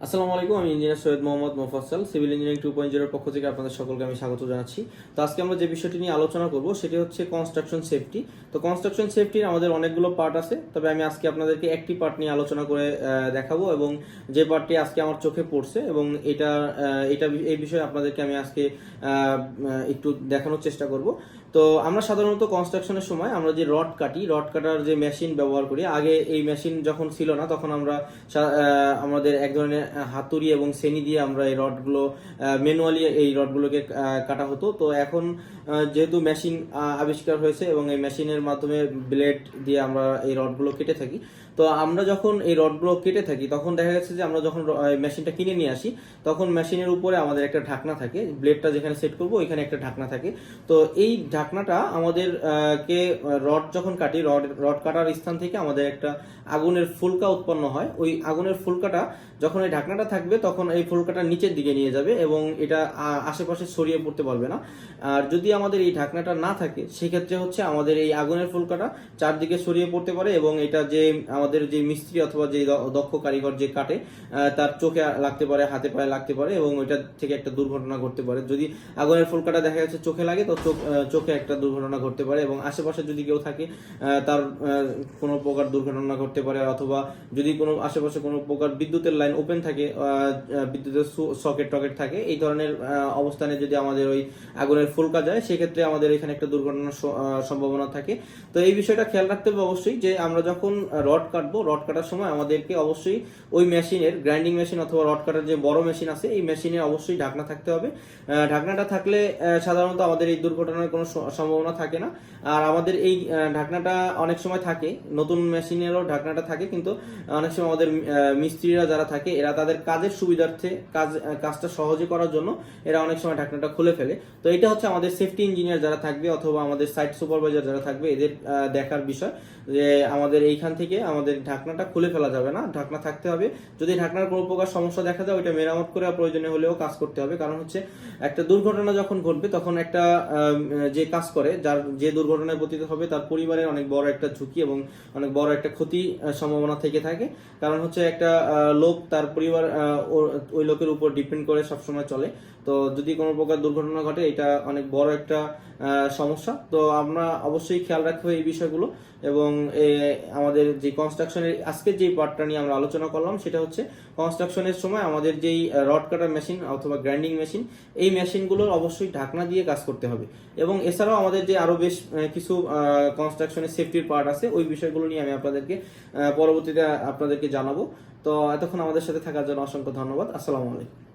আসসালামু আলাইকুম, আমি engineer Syed Mohammad Mofazzal, civil engineering 2.0 এর পক্ষ থেকে আপনাদের সকলকে আমি স্বাগত জানাচ্ছি। তো আজকে আমরা যে বিষয়টি নিয়ে আলোচনা করব সেটি হচ্ছে কনস্ট্রাকশন সেফটি। তো কনস্ট্রাকশন সেফটির আমাদের অনেকগুলো পার্ট আছে, তবে আমি আজকে আপনাদেরকে একটি পার্ট নিয়ে আলোচনা করে দেখাবো, এবং যে পার্টটি আজকে আমার চোখে পড়ছে এবং এটা এটা এই বিষয়ে আপনাদেরকে আমি আজকে একটু দেখানোর চেষ্টা করব। তো আমরা সাধারণত কনস্ট্রাকশনের সময় আমরা যে রড কাটি, রড কাটার যে মেশিন ব্যবহার করি, আগে এই মেশিন যখন ছিল না তখন আমরা আমাদের এক ধরনের হাতুড়ি এবং সেনি দিয়ে আমরা এই রডগুলো ম্যানুয়ালি এই রডগুলোকে কাটা হতো। তো এখন যেহেতু মেশিন আবিষ্কার হয়েছে এবং এই মেশিনের মাধ্যমে ব্লেড দিয়ে আমরা এই রডগুলো কেটে থাকি, তো আমরা যখন এই রডগুলো কেটে থাকি তখন দেখা যাচ্ছে যে আমরা যখন মেশিনটা কিনে নিয়ে আসি তখন মেশিনের উপরে আমাদের একটা ঢাকনা থাকে, ব্লেডটা যেখানে সেট করবো ওইখানে একটা ঢাকনা থাকে। তো এই ঢাকনাটা আমাদের কে রড যখন কাটি, রড কাটার স্থান থেকে আমাদের একটা আগুনের ফুলকা উৎপন্ন হয়। ওই আগুনের ফুলকাটা যখন এই ঢাকনাটা থাকবে তখন এই ফুলকাটা নিচের দিকে নিয়ে যাবে এবং এটা আশেপাশে ছড়িয়ে পড়তে পারবে না। আর যদি আমাদের এই ঢাকনাটা না থাকে সেক্ষেত্রে হচ্ছে আমাদের এই আগুনের ফুলকাটা চারদিকে ছড়িয়ে পড়তে পারে এবং এটা যে আমাদের যে মিস্ত্রি অথবা যে দক্ষ কারিগর যে কাটে তার চোখে লাগতে পারে, হাতে পায়ে লাগতে পারে এবং ওইটা থেকে একটা দুর্ঘটনা ঘটতে পারে। যদি আগুনের ফুলকাটা দেখা যাচ্ছে চোখে লাগে তো চোখে একটা দুর্ঘটনা ঘটতে পারে, এবং আশেপাশে যদি কেউ থাকে তার কোনো প্রকার দুর্ঘটনা ঘটতে পারে, অথবা যদি কোনো আশেপাশে কোনো প্রকার বিদ্যুতের লাইন ওপেন থাকে, বিদ্যুতের সকেট টকেট থাকে, এই ধরনের অবস্থানে যদি আমাদের ওই আগুনের ফুলকা যায় সেক্ষেত্রে আমাদের এখানে একটা দুর্ঘটনার সম্ভাবনা থাকে। তো এই বিষয়টা খেয়াল রাখতে হবে অবশ্যই যে আমরা যখন রড কাটবো, রড কাটার সময় আমাদেরকে অবশ্যই ওই মেশিনের গ্রাইন্ডিং মেশিন অথবা রড কাটার যে বড় মেশিন আছে এই মেশিনে অবশ্যই ঢাকনা থাকতে হবে। ঢাকনাটা থাকলে সাধারণত আমাদের এই দুর্ঘটনার কোনো সম্ভাবনা থাকে না। আর আমাদের এই ঢাকনাটা অনেক সময় থাকে, নতুন মেশিনেরও ঢাকনাটা থাকে, কিন্তু অনেক সময় আমাদের মিস্ত্রিরা যারা থাকে এরা তাদের কাজের সুবিধার্থে কাজটা সহজে করার জন্য এরা অনেক সময় ঢাকনাটা খুলে ফেলে। তো এটা হচ্ছে আমাদের সেফটি ইঞ্জিনিয়ার যারা থাকবে অথবা আমাদের সাইট সুপারভাইজার যারা থাকবে এদের দেখার বিষয় যে আমাদের এইখান থেকে আমাদের ঢাকনাটা খুলে ফেলা যাবে না, ঢাকনা থাকতে হবে। যদি ঢাকনার কোনো প্রকার সমস্যা দেখা যায় ওইটা মেরামত করে প্রয়োজনে হলেও কাজ করতে হবে, কারণ হচ্ছে একটা দুর্ঘটনা যখন ঘটবে তখন একটা যে কাজ করে যার যে দুর্ঘটনায় পতিত হবে তার পরিবারের অনেক বড় একটা ঝুঁকি এবং অনেক বড় একটা ক্ষতি সম্ভাবনা থেকে থাকে। কারণ হচ্ছে একটা লোক তার পরিবার ওই লোকের উপর ডিপেন্ড করে সবসময় চলে। তো যদি কোনো প্রকার দুর্ঘটনা ঘটে এটা অনেক বড় একটা সমস্যা। তো আমরা অবশ্যই খেয়াল রাখতে হবে এই বিষয়গুলো। এবং আমাদের যে কনস্ট্রাকশনের আজকের যে পার্টটা নিয়ে আমরা আলোচনা করলাম সেটা হচ্ছে কনস্ট্রাকশনের সময় আমাদের যেই রড কাটার মেশিন অথবা গ্রাইন্ডিং মেশিন, এই মেশিনগুলোর অবশ্যই ঢাকনা দিয়ে কাজ করতে হবে। এবং এছাড়াও আমাদের যে আরো বেশ কিছু কনস্ট্রাকশনের সেফটির পার্ট আছে ওই বিষয়গুলো নিয়ে আমি আপনাদেরকে পরবর্তীতে আপনাদেরকে জানাবো। তো এতক্ষণ আমাদের সাথে থাকার জন্য অসংখ্য ধন্যবাদ। আসসালামু আলাইকুম।